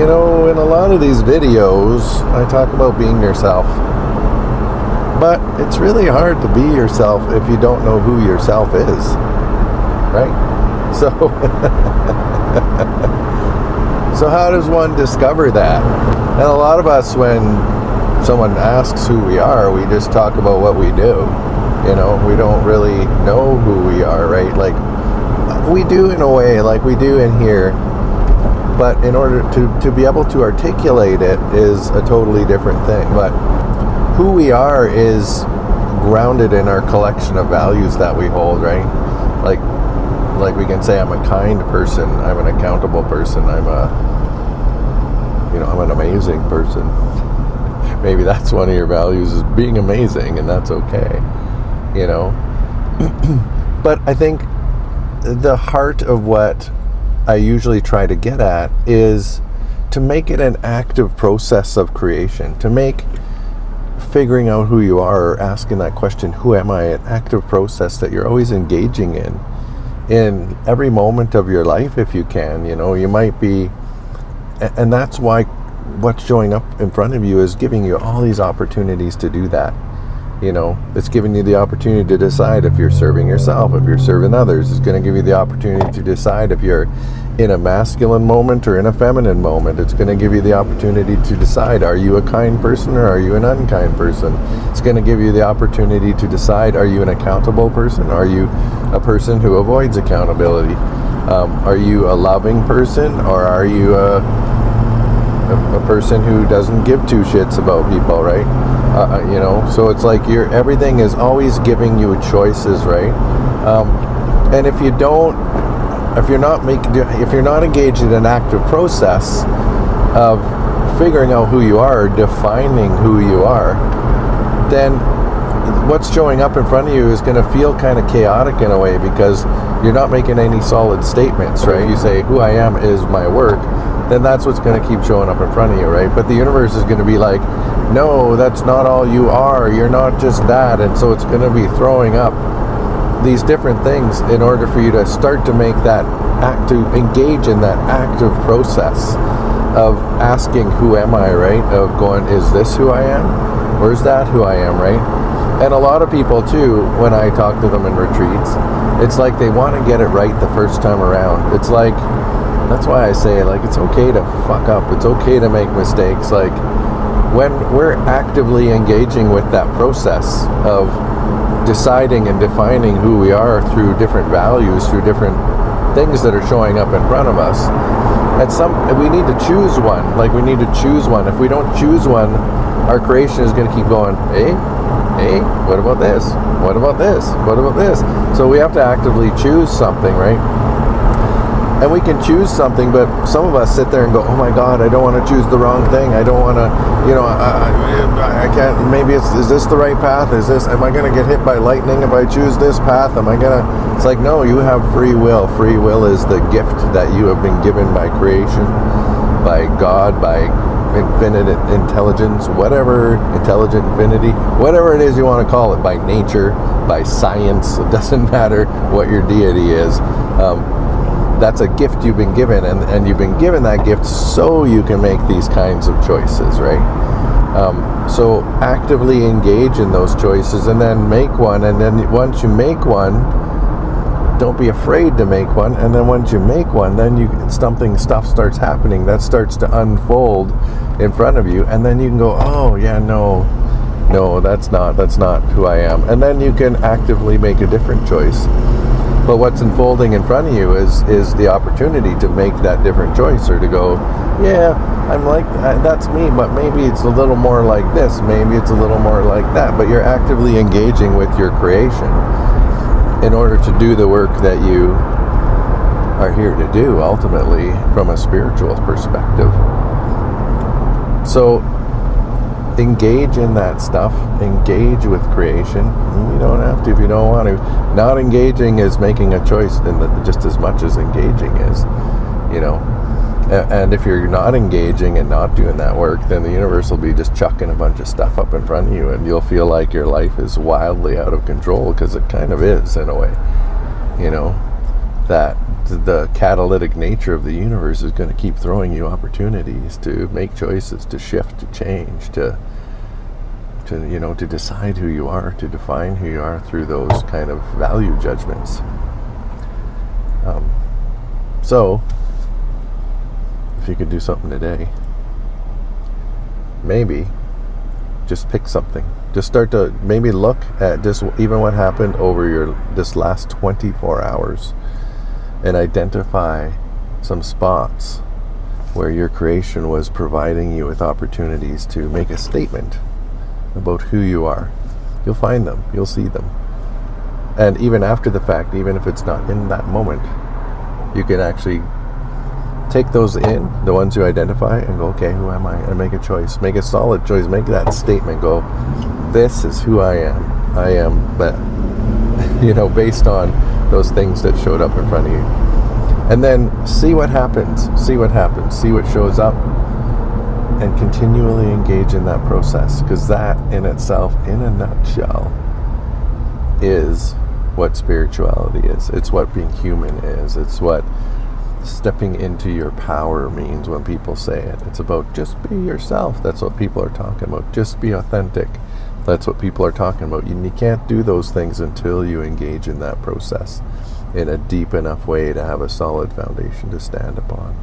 in a lot of these videos, I talk about being yourself. But it's really hard to be yourself if you don't know who yourself is, right? So, so how does one discover that? And a lot of us, when someone asks who we are, we just talk about what we do. We don't really know who we are, right? Like, we do in a way, like we do in here. But in order to be able to articulate it is a totally different thing. But who we are is grounded in our collection of values that we hold, right? Like we can say, I'm a kind person, I'm an accountable person, I'm an amazing person. Maybe that's one of your values, is being amazing, and that's okay, But I think the heart of what I usually try to get at is to make it an active process of creation, to make figuring out who you are, or asking that question, who am I, an active process that you're always engaging in every moment of your life if you can. You might be, and that's why what's showing up in front of you is giving you all these opportunities to do that. It's giving you the opportunity to decide if you're serving yourself, if you're serving others. It's going to give you the opportunity to decide if you're in a masculine moment or in a feminine moment. It's going to give you the opportunity to decide, are you a kind person or are you an unkind person? It's going to give you the opportunity to decide, are you an accountable person? Are you a person who avoids accountability? Are you a loving person, or are you a person who doesn't give two shits about people, right? So it's like everything is always giving you choices, right? And if you're not engaged in an active process of figuring out who you are, or defining who you are, then what's showing up in front of you is going to feel kind of chaotic in a way, because you're not making any solid statements, right? You say, who I am is my work, then that's what's going to keep showing up in front of you, right? But the universe is going to be like, no, that's not all you are. You're not just that. And so it's going to be throwing up these different things in order for you to start to make that to engage in that active process of asking, who am I, right? Of going, is this who I am? Or is that who I am, right? And a lot of people too, when I talk to them in retreats, it's like they want to get it right the first time around. It's like, that's why I say, like, it's okay to fuck up. It's okay to make mistakes. Like, when we're actively engaging with that process of deciding and defining who we are through different values, through different things that are showing up in front of us, we need to choose one. Like, we need to choose one. If we don't choose one, our creation is going to keep going, hey, what about this? What about this? What about this? So we have to actively choose something, right? And we can choose something, but some of us sit there and go, oh my God, I don't want to choose the wrong thing. I don't want to, I can't, maybe is this the right path? Am I going to get hit by lightning if I choose this path? It's like, no, you have free will. Free will is the gift that you have been given by creation, by God, by infinite intelligence, whatever, intelligent infinity, whatever it is you want to call it, by nature, by science. It doesn't matter what your deity is. That's a gift you've been given, and you've been given that gift so you can make these kinds of choices, right? So actively engage in those choices, and then make one, and then once you make one, don't be afraid to make one, and then once you make one, then stuff starts happening that starts to unfold in front of you, and then you can go, oh yeah, no, that's not who I am, and then you can actively make a different choice. But what's unfolding in front of you is the opportunity to make that different choice, or to go, yeah, I'm like, that's me, but maybe it's a little more like this, maybe it's a little more like that. But you're actively engaging with your creation in order to do the work that you are here to do, ultimately, from a spiritual perspective. So engage in that stuff, engage with creation. You don't have to if you don't want to. Not engaging is making a choice, and just as much as engaging is, and if you're not engaging and not doing that work, then the universe will be just chucking a bunch of stuff up in front of you, and you'll feel like your life is wildly out of control, because it kind of is, in a way, that the catalytic nature of the universe is going to keep throwing you opportunities to make choices, to shift, to change, to decide who you are, to define who you are through those kind of value judgments. So if you could do something today, maybe just pick something. Just start to maybe look at just even what happened over this last 24 hours and identify some spots where your creation was providing you with opportunities to make a statement about who you are. You'll find them. You'll see them. And even after the fact, even if it's not in that moment, you can actually take those in, the ones you identify, and go, okay, who am I? And make a choice. Make a solid choice. Make that statement. Go, this is who I am. I am, but, based on those things that showed up in front of you. And then see what happens. See what happens. See what shows up. And continually engage in that process. Because that in itself, in a nutshell, is what spirituality is. It's what being human is. It's what stepping into your power means when people say it. It's about just be yourself. That's what people are talking about. Just be authentic. That's what people are talking about. You can't do those things until you engage in that process in a deep enough way to have a solid foundation to stand upon.